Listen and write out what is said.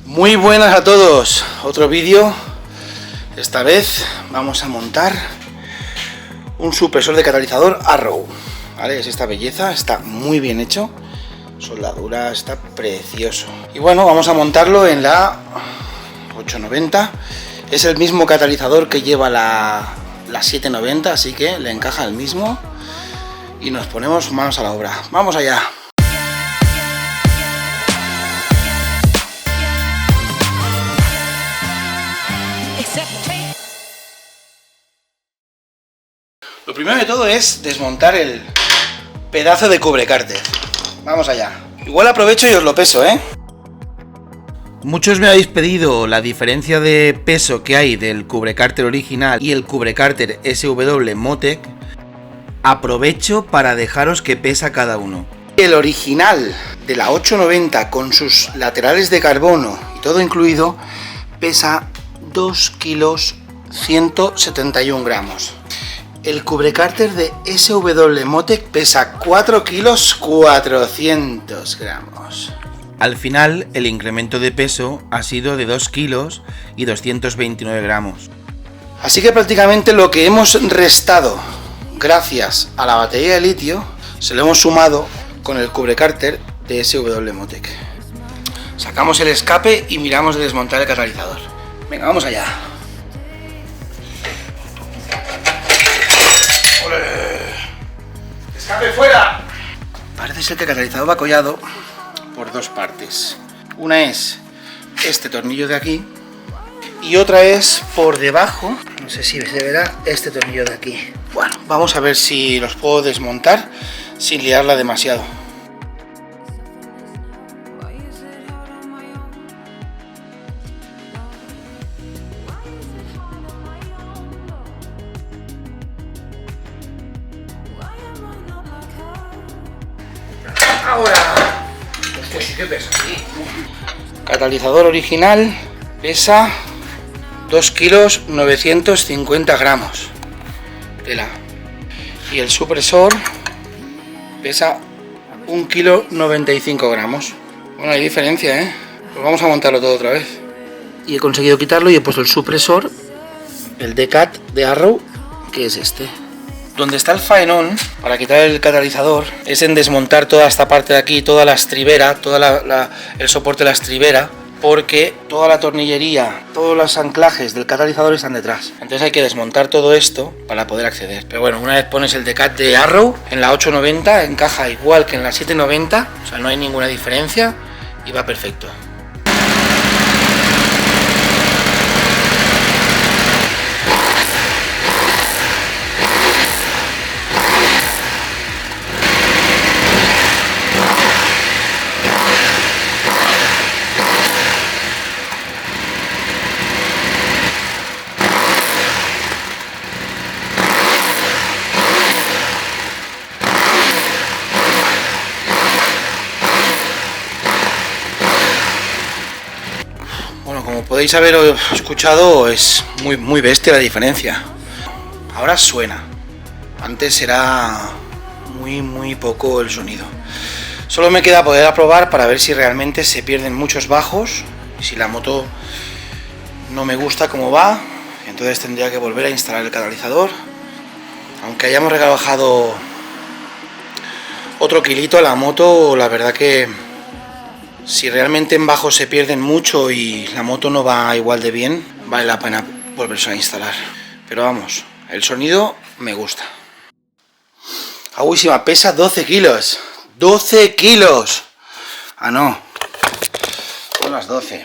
Muy buenas a todos, otro vídeo. Esta vez vamos a montar un supresor de catalizador Arrow, ¿vale? Es esta belleza, está muy bien hecho, soldadura, está precioso. Y bueno, vamos a montarlo en la 890. Es el mismo catalizador que lleva la 790, así que le encaja el mismo. Y nos ponemos manos a la obra. ¡Vamos allá! Lo primero de todo es desmontar el pedazo de cubrecárter. Vamos allá. Igual aprovecho y os lo peso, ¿eh? Muchos me habéis pedido la diferencia de peso que hay del cubrecárter original y el cubrecárter SW Motec. Aprovecho para dejaros qué pesa cada uno. El original de la 890 con sus laterales de carbono y todo incluido pesa 2 kilos 171 gramos. El cubrecárter de SW Motec pesa 4 kilos 400 gramos. Al final el incremento de peso ha sido de 2 kilos y 229 gramos. Así que prácticamente lo que hemos restado gracias a la batería de litio se lo hemos sumado con el cubrecárter de SW Motec. Sacamos el escape y miramos de desmontar el catalizador. Venga, vamos allá. ¡Escape fuera! Parece ser que el catalizador va collado por dos partes. Una es este tornillo de aquí y otra es por debajo, no sé si se verá, este tornillo de aquí. Bueno, vamos a ver si los puedo desmontar sin liarla demasiado. Ahora, pues sí que pesa, sí. Catalizador original pesa 2 kilos 950 gramos. Tela. Y el supresor pesa 1 kilo 95 gramos. Bueno, hay diferencia, ¿eh? Pues vamos a montarlo todo otra vez. Y he conseguido quitarlo y he puesto el supresor, el Decat de Arrow, que es este. Donde está el faenón para quitar el catalizador es en desmontar toda esta parte de aquí, toda la estribera, el soporte de la estribera, porque toda la tornillería, todos los anclajes del catalizador están detrás. Entonces hay que desmontar todo esto para poder acceder. Pero bueno, una vez pones el Decat de Arrow en la 890 encaja igual que en la 790, o sea, no hay ninguna diferencia y va perfecto. Bueno, como podéis haber escuchado, es muy bestia la diferencia. Ahora suena. Antes era muy poco el sonido. Solo me queda poder probar para ver si realmente se pierden muchos bajos. Y si la moto no me gusta como va, entonces tendría que volver a instalar el catalizador. Aunque hayamos regalado otro kilito a la moto, la verdad que si realmente en bajo se pierden mucho y la moto no va igual de bien, vale la pena volverse a instalar. Pero vamos, el sonido me gusta. Agüísima, pesa 12 kilos. ¡12 kilos! Ah, no. Son las 12.